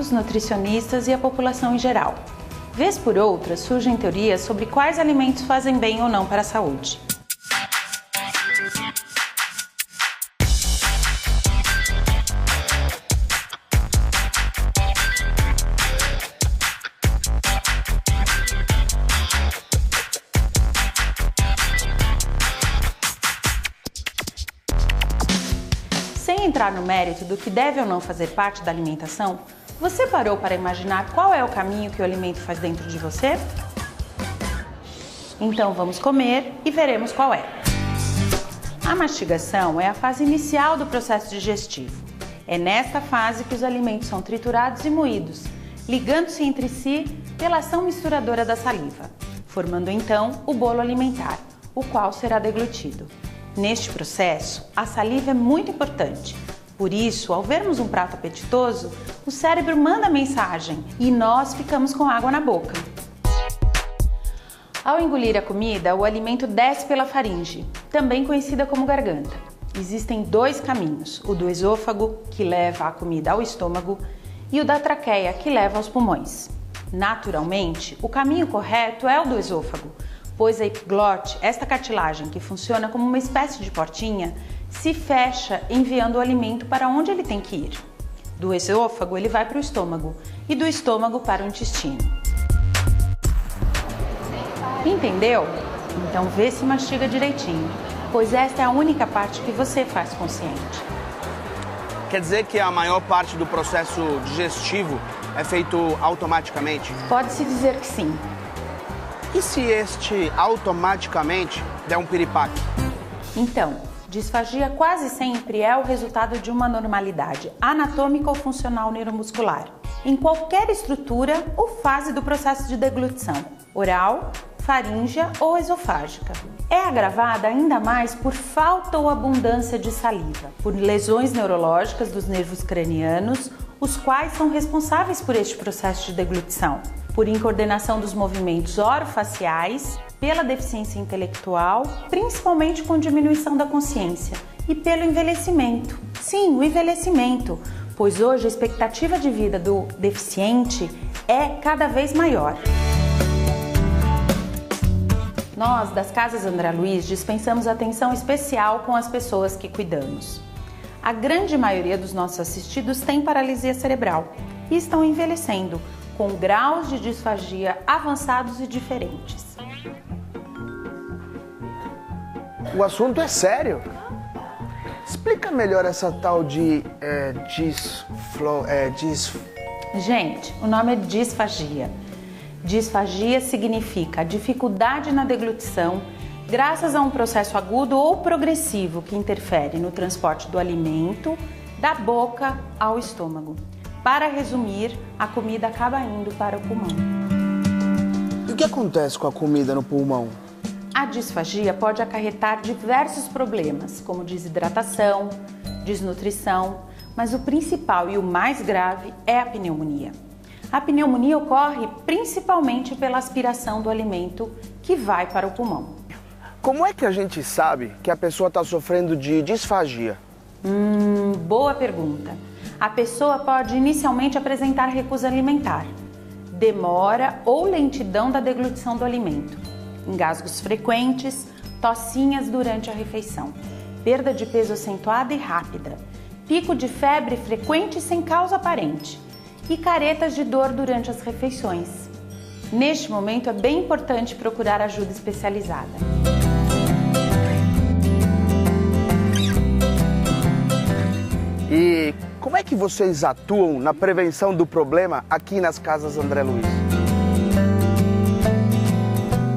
médicos, nutricionistas e a população em geral. Vez por outra, surgem teorias sobre quais alimentos fazem bem ou não para a saúde. Sem entrar no mérito do que deve ou não fazer parte da alimentação, você parou para imaginar qual é o caminho que o alimento faz dentro de você? Então vamos comer e veremos qual é. A mastigação é a fase inicial do processo digestivo. É nesta fase que os alimentos são triturados e moídos, ligando-se entre si pela ação misturadora da saliva, formando então o bolo alimentar, o qual será deglutido. Neste processo, a saliva é muito importante. Por isso, ao vermos um prato apetitoso, o cérebro manda a mensagem e nós ficamos com água na boca. Ao engolir a comida, o alimento desce pela faringe, também conhecida como garganta. Existem dois caminhos, o do esôfago, que leva a comida ao estômago, e o da traqueia, que leva aos pulmões. Naturalmente, o caminho correto é o do esôfago, pois a epiglote, esta cartilagem que funciona como uma espécie de portinha, se fecha enviando o alimento para onde ele tem que ir. Do esôfago ele vai para o estômago e do estômago para o intestino. Entendeu? Então vê se mastiga direitinho, pois esta é a única parte que você faz consciente. Quer dizer que a maior parte do processo digestivo é feito automaticamente? Pode-se dizer que sim. E se este automaticamente der um piripaque? Então, disfagia quase sempre é o resultado de uma anormalidade anatômica ou funcional neuromuscular, em qualquer estrutura ou fase do processo de deglutição, oral, faríngea ou esofágica. É agravada ainda mais por falta ou abundância de saliva, por lesões neurológicas dos nervos cranianos, os quais são responsáveis por este processo de deglutição, por incoordenação dos movimentos orofaciais, pela deficiência intelectual, principalmente com diminuição da consciência, e pelo envelhecimento. Sim, o envelhecimento, pois hoje a expectativa de vida do deficiente é cada vez maior. Nós, das Casas André Luiz, dispensamos atenção especial com as pessoas que cuidamos. A grande maioria dos nossos assistidos tem paralisia cerebral e estão envelhecendo, com graus de disfagia avançados e diferentes. O assunto é sério. Explica melhor essa tal de Gente, o nome é disfagia. Disfagia significa dificuldade na deglutição graças a um processo agudo ou progressivo que interfere no transporte do alimento da boca ao estômago. Para resumir, a comida acaba indo para o pulmão. E o que acontece com a comida no pulmão? A disfagia pode acarretar diversos problemas, como desidratação, desnutrição, mas o principal e o mais grave é a pneumonia. A pneumonia ocorre principalmente pela aspiração do alimento que vai para o pulmão. Como é que a gente sabe que a pessoa está sofrendo de disfagia? Boa pergunta. A pessoa pode inicialmente apresentar recusa alimentar, demora ou lentidão da deglutição do alimento, engasgos frequentes, tossinhas durante a refeição, perda de peso acentuada e rápida, pico de febre frequente sem causa aparente e caretas de dor durante as refeições. Neste momento é bem importante procurar ajuda especializada. E como é que vocês atuam na prevenção do problema aqui nas Casas André Luiz?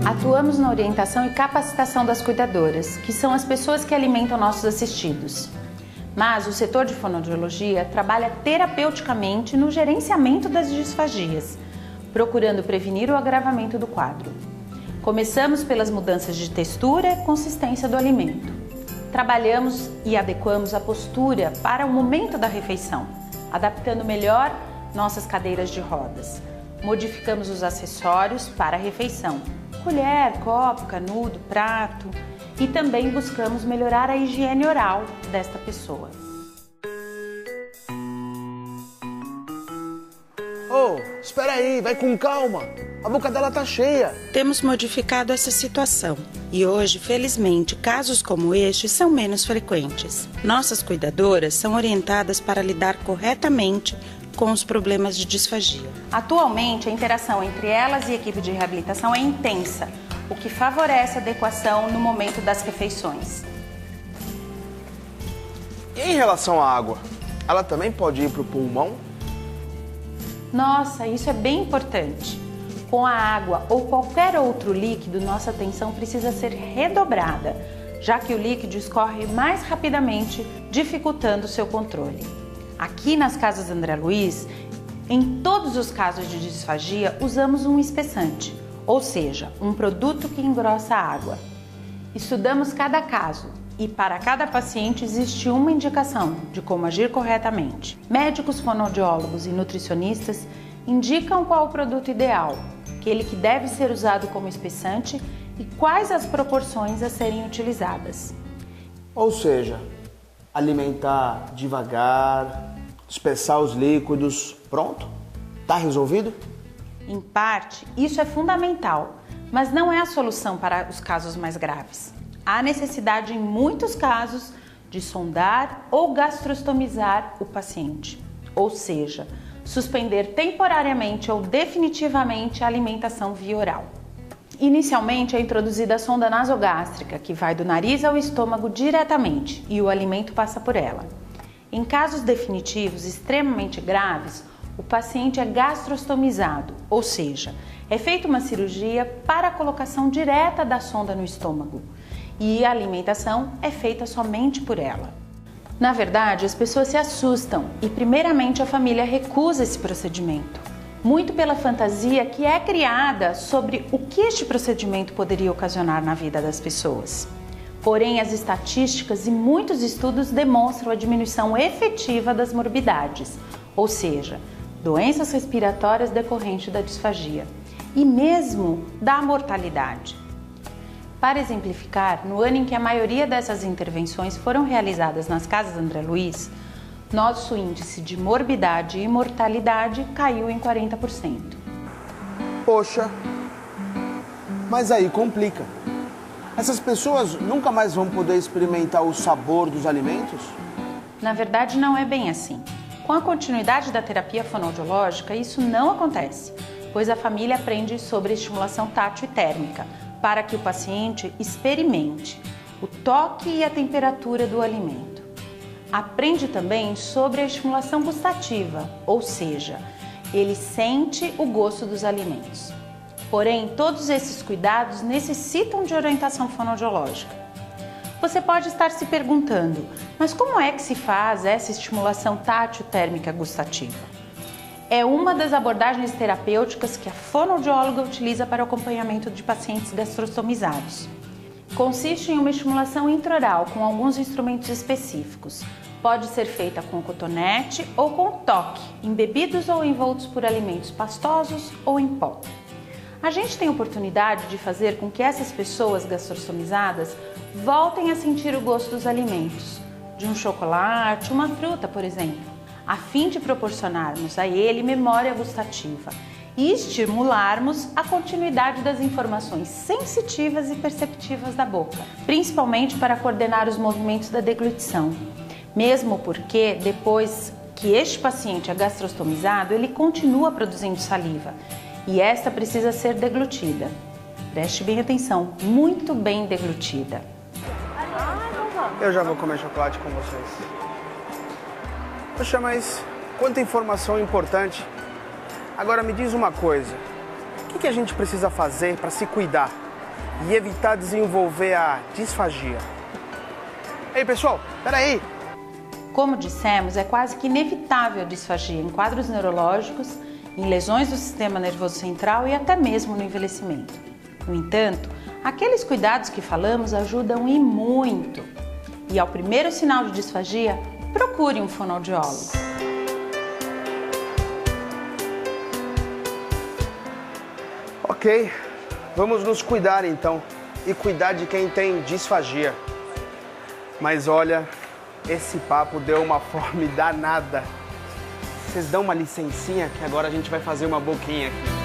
Atuamos na orientação e capacitação das cuidadoras, que são as pessoas que alimentam nossos assistidos. Mas o setor de fonoaudiologia trabalha terapeuticamente no gerenciamento das disfagias, procurando prevenir o agravamento do quadro. Começamos pelas mudanças de textura e consistência do alimento. Trabalhamos e adequamos a postura para o momento da refeição, adaptando melhor nossas cadeiras de rodas. Modificamos os acessórios para a refeição, colher, copo, canudo, prato, e também buscamos melhorar a higiene oral desta pessoa. espera aí, vai com calma. A boca dela tá cheia. Temos modificado essa situação e hoje, felizmente, casos como este são menos frequentes. Nossas cuidadoras são orientadas para lidar corretamente com os problemas de disfagia. Atualmente, a interação entre elas e a equipe de reabilitação é intensa, o que favorece a adequação no momento das refeições. E em relação à água, ela também pode ir para o pulmão? Nossa, isso é bem importante. Com a água ou qualquer outro líquido, nossa atenção precisa ser redobrada, já que o líquido escorre mais rapidamente, dificultando seu controle. Aqui nas Casas André Luiz, em todos os casos de disfagia, usamos um espessante, ou seja, um produto que engrossa a água. Estudamos cada caso e para cada paciente existe uma indicação de como agir corretamente. Médicos, fonoaudiólogos e nutricionistas indicam qual o produto ideal, aquele que deve ser usado como espessante e quais as proporções a serem utilizadas. Ou seja, alimentar devagar, espessar os líquidos, pronto? Tá resolvido? Em parte, isso é fundamental, mas não é a solução para os casos mais graves. Há necessidade, em muitos casos, de sondar ou gastrostomizar o paciente, ou seja, suspender temporariamente ou definitivamente a alimentação via oral. Inicialmente é introduzida a sonda nasogástrica, que vai do nariz ao estômago diretamente e o alimento passa por ela. Em casos definitivos extremamente graves, o paciente é gastrostomizado, ou seja, é feita uma cirurgia para a colocação direta da sonda no estômago e a alimentação é feita somente por ela. Na verdade, as pessoas se assustam e primeiramente a família recusa esse procedimento, muito pela fantasia que é criada sobre o que este procedimento poderia ocasionar na vida das pessoas. Porém, as estatísticas e muitos estudos demonstram a diminuição efetiva das morbidades, ou seja, doenças respiratórias decorrentes da disfagia e mesmo da mortalidade. Para exemplificar, no ano em que a maioria dessas intervenções foram realizadas nas Casas André Luiz, nosso índice de morbidade e mortalidade caiu em 40%. Poxa, mas aí complica. Essas pessoas nunca mais vão poder experimentar o sabor dos alimentos? Na verdade, não é bem assim. Com a continuidade da terapia fonoaudiológica, isso não acontece, pois a família aprende sobre estimulação tátil e térmica, para que o paciente experimente o toque e a temperatura do alimento. Aprende também sobre a estimulação gustativa, ou seja, ele sente o gosto dos alimentos. Porém, todos esses cuidados necessitam de orientação fonoaudiológica. Você pode estar se perguntando, mas como é que se faz essa estimulação tátil térmica gustativa? É uma das abordagens terapêuticas que a fonoaudióloga utiliza para o acompanhamento de pacientes gastrostomizados. Consiste em uma estimulação intraoral com alguns instrumentos específicos. Pode ser feita com cotonete ou com toque, embebidos ou envoltos por alimentos pastosos ou em pó. A gente tem a oportunidade de fazer com que essas pessoas gastrostomizadas voltem a sentir o gosto dos alimentos, de um chocolate, uma fruta, por exemplo, a fim de proporcionarmos a ele memória gustativa e estimularmos a continuidade das informações sensitivas e perceptivas da boca, principalmente para coordenar os movimentos da deglutição. Mesmo porque, depois que este paciente é gastrostomizado, ele continua produzindo saliva e esta precisa ser deglutida. Preste bem atenção, muito bem deglutida. Eu já vou comer chocolate com vocês. Poxa, mas quanta informação importante. Agora me diz uma coisa, o que a gente precisa fazer para se cuidar e evitar desenvolver a disfagia? Ei pessoal, peraí! Como dissemos, é quase que inevitável a disfagia em quadros neurológicos, em lesões do sistema nervoso central e até mesmo no envelhecimento. No entanto, aqueles cuidados que falamos ajudam e muito. E ao primeiro sinal de disfagia, procure um fonoaudiólogo. Ok, vamos nos cuidar então e cuidar de quem tem disfagia. Mas olha, esse papo deu uma fome danada. Vocês dão uma licencinha que agora a gente vai fazer uma boquinha aqui.